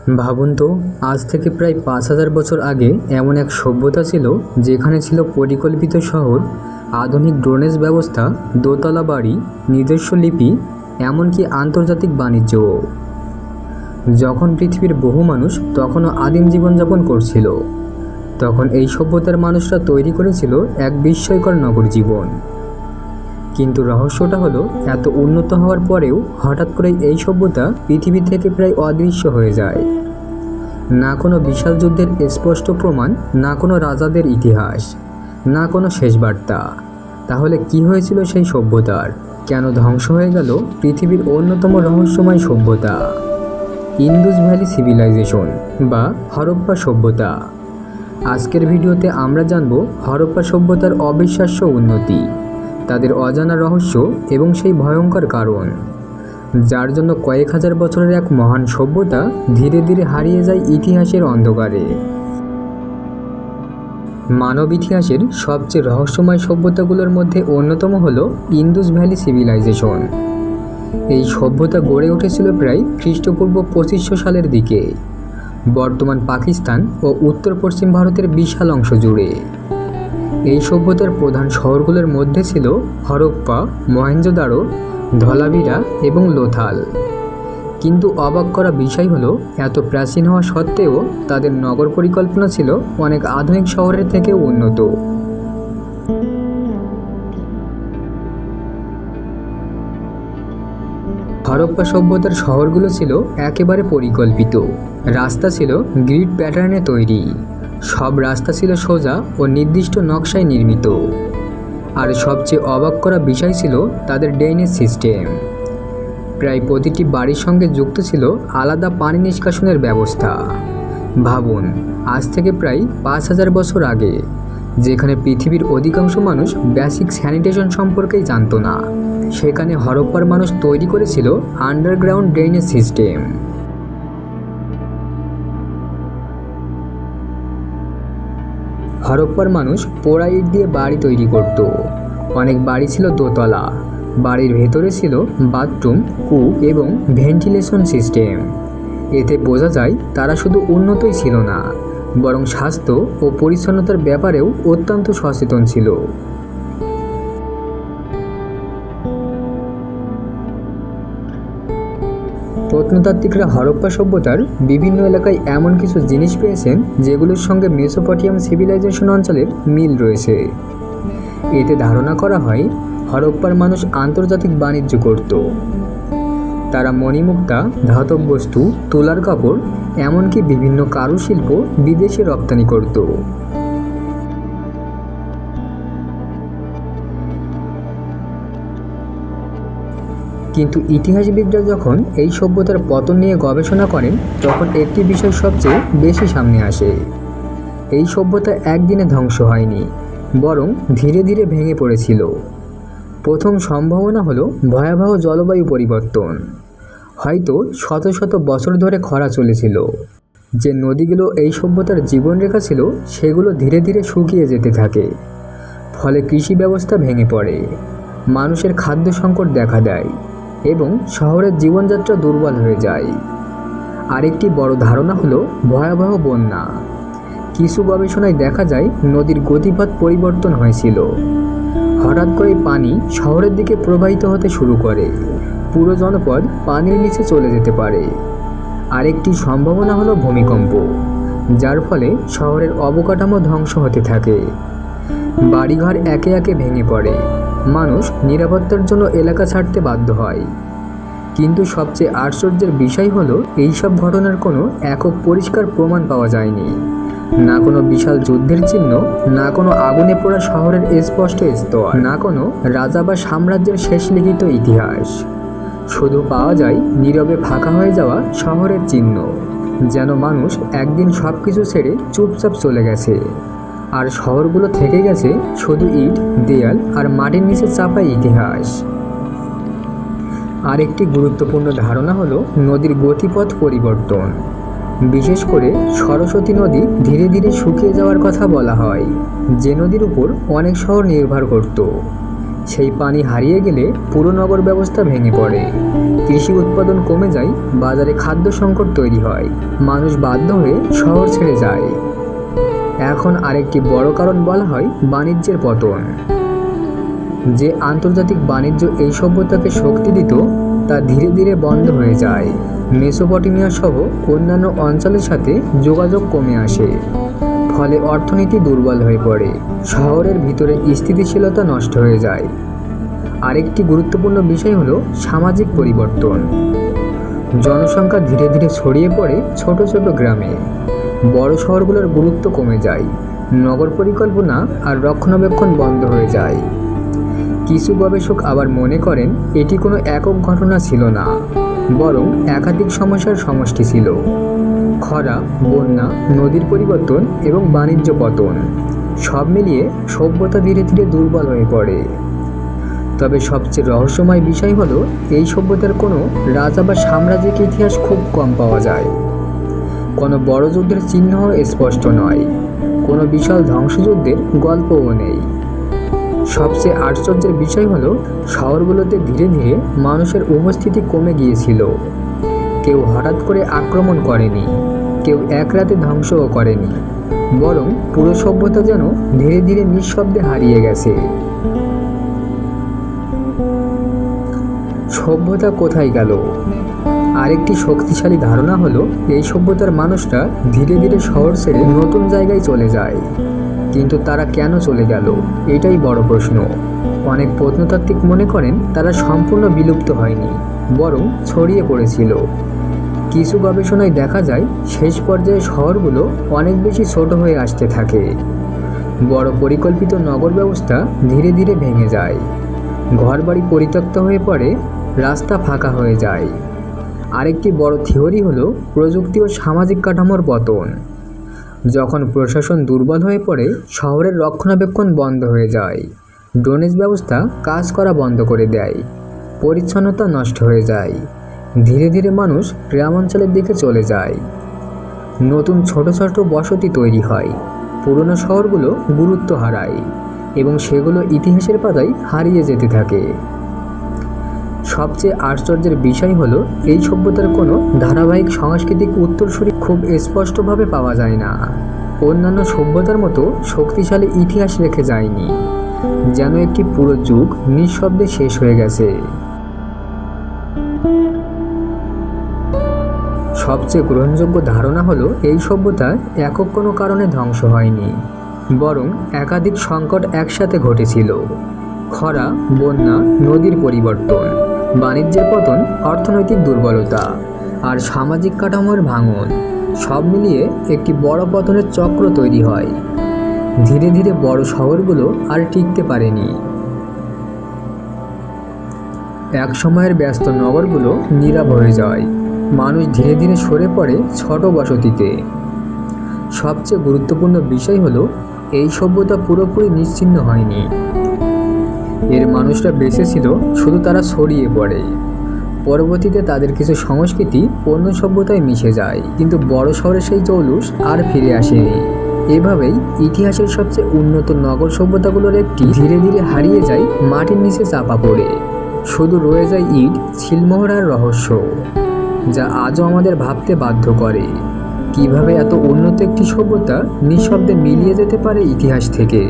ভাবুন তো, আজ থেকে প্রায় ৫,০০০ বছর আগে এমন এক সভ্যতা ছিল যেখানে ছিল পরিকল্পিত শহর, আধুনিক ড্রোনেজ ব্যবস্থা, দোতলা বাড়ি, নিজস্ব লিপি, এমনকি আন্তর্জাতিক বাণিজ্যও। যখন পৃথিবীর বহু মানুষ তখনও আদিম জীবনযাপন করছিল, তখন এই সভ্যতার মানুষরা তৈরি করেছিল এক বিস্ময়কর নগর জীবন। কিন্তু রহস্যটা হলো, এত উন্নত হওয়ার পরেও হঠাৎ করে এই সভ্যতা পৃথিবী থেকে প্রায় অদৃশ্য হয়ে যায়। না কোনো বিশাল যুদ্ধের স্পষ্ট প্রমাণ, না কোনো রাজাদের ইতিহাস, না কোনো শেষ বার্তা। তাহলে কি হয়েছিল সেই সভ্যতার? কেন ধ্বংস হয়ে গেল পৃথিবীর অন্যতম রহস্যময় সভ্যতা, ইন্দুস ভ্যালি সিভিলাইজেশন বা হরপ্পা সভ্যতা? আজকের ভিডিওতে আমরা জানব হরপ্পা সভ্যতার অবিশ্বাস্য উন্নতি, তাদের অজানা রহস্য এবং সেই ভয়ঙ্কর কারণ যার জন্য কয়েক হাজার বছরের এক মহান সভ্যতা ধীরে ধীরে হারিয়ে যায় ইতিহাসের অন্ধকারে। মানব ইতিহাসের সবচেয়ে রহস্যময় সভ্যতাগুলোর মধ্যে অন্যতম হল ইন্দুস ভ্যালি সিভিলাইজেশন। এই সভ্যতা গড়ে উঠেছিল প্রায় খ্রিস্টপূর্ব ২৫০০ সালের দিকে, বর্তমান পাকিস্তান ও উত্তর পশ্চিম ভারতের বিশাল অংশ জুড়ে। এই সভ্যতার প্রধান শহরগুলোর মধ্যে ছিল হরপ্পা, মহেঞ্জোদারো, ধলাভিরা এবং লোথাল। কিন্তু অবাক করা বিষয় হলো, এত প্রাচীন হওয়া সত্ত্বেও তাদের নগর পরিকল্পনা ছিল অনেক আধুনিক শহরের থেকেও উন্নত। হরপ্পা সভ্যতার শহরগুলো ছিল একেবারে পরিকল্পিত। রাস্তা ছিল গ্রিড প্যাটার্নে তৈরি, সব রাস্তা ছিল সোজা ও নির্দিষ্ট নকশায় নির্মিত। আর সবচেয়ে অবাক করা বিষয় ছিল তাদের ড্রেনেজ সিস্টেম। প্রায় প্রতিটি বাড়ির সঙ্গে যুক্ত ছিল আলাদা পানি নিষ্কাশনের ব্যবস্থা। ভাবুন, আজ থেকে প্রায় ৫,০০০ বছর আগে, যেখানে পৃথিবীর অধিকাংশ মানুষ বেসিক স্যানিটেশন সম্পর্কেই জানত না, সেখানে হরপ্পার মানুষ তৈরি করেছিল আন্ডারগ্রাউন্ড ড্রেনেজ সিস্টেম। হরপ্পার মানুষ পোড়া ইট দিয়ে বাড়ি তৈরি করত। অনেক বাড়ি ছিল দোতলা। বাড়ির ভেতরে ছিল বাথরুম, কূপ এবং ভেন্টিলেশন সিস্টেম। এতে বোঝা যায় তারা শুধু উন্নতই ছিল না, বরং স্বাস্থ্য ও পরিচ্ছন্নতার ব্যাপারেও অত্যন্ত সচেতন ছিল। প্রত্নতাত্ত্বিকরা হরপ্পা সভ্যতার বিভিন্ন এলাকায় এমন কিছু জিনিস পেয়েছেন যেগুলোর সঙ্গে মেসোপটেমিয়ান সিভিলাইজেশন অঞ্চলের মিল রয়েছে। এতে ধারণা করা হয় হরপ্পার মানুষ আন্তর্জাতিক বাণিজ্য করত। তারা মণিমুক্তা, ধাতব বস্তু, তুলার কাপড়, এমনকি বিভিন্ন কারুশিল্প বিদেশে রপ্তানি করত। কিন্তু ইতিহাসবিদরা যখন এই সভ্যতার পতন নিয়ে গবেষণা করেন, তখন একটি বিষয় সবচেয়ে বেশি সামনে আসে। এই সভ্যতা একদিনে ধ্বংস হয়নি, বরং ধীরে ধীরে ভেঙে পড়েছিল। প্রথম সম্ভাবনা হলো ভয়াবহ জলবায়ু পরিবর্তন। হয়তো শত শত বছর ধরে খরা চলেছিল। যে নদীগুলো এই সভ্যতার জীবনরেখা ছিল, সেগুলো ধীরে ধীরে শুকিয়ে যেতে থাকে। ফলে কৃষি ব্যবস্থা ভেঙে পড়ে, মানুষের খাদ্য সংকট দেখা দেয় এবং শহরের জীবনযাত্রা দুর্বল হয়ে যায়। আরেকটি বড় ধারণা হলো ভয়াবহ বন্যা। কিছু গবেষণায় দেখা যায় নদীর গতিপথ পরিবর্তন হয়েছিল। হঠাৎ করে পানি শহরের দিকে প্রবাহিত হতে শুরু করে, পুরো জনপদ পানির নিচে চলে যেতে পারে। আরেকটি সম্ভাবনা হলো ভূমিকম্প, যার ফলে শহরের অবকাঠামো ধ্বংস হতে থাকে। বাড়িঘর একে একে ভেঙে পড়ে, মানুষ নিরাপত্তার জন্য এলাকা ছাড়তে বাধ্য হয়। কিন্তু সবচেয়ে আশ্চর্যের বিষয় হলো, এইসব ঘটনার কোনো একক পরিষ্কার প্রমাণ পাওয়া যায়নি। না কোনো বিশাল যুদ্ধের চিহ্ন, না কোনো আগুনে পোড়া শহরের স্পষ্ট স্তর, না কোনো রাজা বা সাম্রাজ্যের শেষ লিখিত ইতিহাস। শুধু পাওয়া যায় নীরবে ফাঁকা হয়ে যাওয়া শহরের চিহ্ন, যেন মানুষ একদিন সব কিছু ছেড়ে চুপচাপ চলে গেছে, আর শহরগুলো থেকে গেছে শুধু ইট, দেয়াল আর মাটির নিচে চাপা ইতিহাস। আরেকটি গুরুত্বপূর্ণ ধারণা হলো নদীর গতিপথ পরিবর্তন। বিশেষ করে সরস্বতী নদী ধীরে ধীরে শুকিয়ে যাওয়ার কথা বলা হয়, যে নদীর উপর অনেক শহর নির্ভর করত। সেই পানি হারিয়ে গেলে পুরো নগর ব্যবস্থা ভেঙে পড়ে, কৃষি উৎপাদন কমে যায়, বাজারে খাদ্য সংকট তৈরি হয়, মানুষ বাধ্য হয়ে শহর ছেড়ে যায়। এখন আরেকটি বড় কারণ বলা হয় বাণিজ্যের পতন। যে আন্তর্জাতিক বাণিজ্য এই সভ্যতাকে শক্তি দিত তা ধীরে ধীরে বন্ধ হয়ে যায়। মেসোপটেমিয়া সহ অন্যান্য অঞ্চলের সাথে যোগাযোগ কমে আসে, ফলে অর্থনীতি দুর্বল হয়ে পড়ে, শহরের ভিতরে স্থিতিশীলতা নষ্ট হয়ে যায়। আরেকটি গুরুত্বপূর্ণ বিষয় হলো সামাজিক পরিবর্তন। জনসংখ্যা ধীরে ধীরে ছড়িয়ে পড়ে ছোট ছোট গ্রামে, বড় শহরগুলোর গুরুত্ব কমে যায়, নগর পরিকল্পনা আর রক্ষণাবেক্ষণ বন্ধ হয়ে যায়। কিছু গবেষক আবার মনে করেন এটি কোনো একক ঘটনা ছিল না, বরং একাধিক সমস্যার সমষ্টি ছিল। খরা, বন্যা, নদীর পরিবর্তন এবং বাণিজ্য পতন সব মিলিয়ে সভ্যতা ধীরে ধীরে দুর্বল হয়ে পড়ে। তবে সবচেয়ে রহস্যময় বিষয় হলো এই সভ্যতার কোনো রাজা বা সাম্রাজ্যিক ইতিহাস খুব কম পাওয়া যায়। কোনো বড় যুদ্ধের চিহ্নও স্পষ্ট নয়, কোনো বিশাল ধ্বংসযুদ্ধের গল্পও নেই। সবচেয়ে আশ্চর্যের বিষয় হলো শহরগুলোতে ধীরে ধীরে মানুষের উপস্থিতি কমে গিয়েছিল। কেউ হঠাৎ করে আক্রমণ করেনি, কেউ এক রাতে ধ্বংসও করেনি, বরং পুরো সভ্যতা যেন ধীরে ধীরে নিঃশব্দে হারিয়ে গেছে। সভ্যতা কোথায় গেল? আরেকটি শক্তিশালী ধারণা হলো এই সভ্যতার মানুষরা ধীরে ধীরে শহর ছেড়ে নতুন জায়গায় চলে যায়। কিন্তু তারা কেন চলে গেল, এটাই বড় প্রশ্ন। অনেক প্রত্নতাত্ত্বিক মনে করেন তারা সম্পূর্ণ বিলুপ্ত হয়নি, বরং ছড়িয়ে পড়েছিল। কিছু গবেষণায় দেখা যায় শেষ পর্যায়ে শহরগুলো অনেক বেশি ছোট হয়ে আসতে থাকে। বড় পরিকল্পিত নগর ব্যবস্থা ধীরে ধীরে ভেঙে যায়, ঘরবাড়ি পরিত্যক্ত হয়ে পড়ে, রাস্তা ফাঁকা হয়ে যায়। আরেকটি বড় থিওরি হলো প্রযুক্তি ও সামাজিক কাঠামোর পতন। যখন প্রশাসন দুর্বল হয়ে পড়ে, শহরের রক্ষণাবেক্ষণ বন্ধ হয়ে যায়, ড্রেনেজ ব্যবস্থা কাজ করা বন্ধ করে দেয়, পরিচ্ছন্নতা নষ্ট হয়ে যায়। ধীরে ধীরে মানুষ গ্রামাঞ্চলের দিকে চলে যায়, নতুন ছোট ছোট বসতি তৈরি হয়, পুরনো শহরগুলো গুরুত্ব হারায় এবং সেগুলো ইতিহাসের পাতায় হারিয়ে যেতে থাকে। সবচেয়ে আশ্চর্যের বিষয় হলো এই সভ্যতার কোনো ধারাবাহিক সাংস্কৃতিক উত্তরসূরি খুব স্পষ্টভাবে পাওয়া যায় না। অন্যান্য সভ্যতার মতো শক্তিশালী ইতিহাস রেখে যায়নি, যেন একটি পুরো যুগ নিঃশব্দে শেষ হয়ে গেছে। সবচেয়ে গ্রহণযোগ্য ধারণা হলো এই সভ্যতা একক কোনো কারণে ধ্বংস হয়নি, বরং একাধিক সংকট একসাথে ঘটেছিল। খরা, বন্যা, নদীর পরিবর্তন, বাণিজ্যের পতন, অর্থনৈতিক দুর্বলতা আর সামাজিক কাঠামোর ভাঙন সব মিলিয়ে একটি বড় পতনের চক্র তৈরি হয়। ধীরে ধীরে বড় শহরগুলো আর টিকতে পারেনি। এক সময়ের ব্যস্ত নগরগুলো নীরব হয়ে যায়, মানুষ ধীরে ধীরে সরে পড়ে ছোট বসতিতে। সবচেয়ে গুরুত্বপূর্ণ বিষয় হলো এই সভ্যতা পুরোপুরি নিশ্চিহ্ন হয়নি। এর মানুষরা বেঁচে ছিল, শুধু তারা ছড়িয়ে পড়ে। পরবর্তীতে তাদের কিছু সংস্কৃতি অন্য সভ্যতায় মিশে যায়, কিন্তু বড় শহরের সেই জৌলুস আর ফিরে আসেনি। এভাবেই ইতিহাসের সবচেয়ে উন্নত নগর সভ্যতাগুলোর একটি ধীরে ধীরে হারিয়ে যায়, মাটির নিচে চাপা পড়ে। শুধু রয়ে যায় ইট, ছিলমোহর আর রহস্য, যা আজও আমাদের ভাবতে বাধ্য করে কিভাবে এত উন্নত একটি সভ্যতা নিঃশব্দে মিলিয়ে যেতে পারে ইতিহাস থেকে।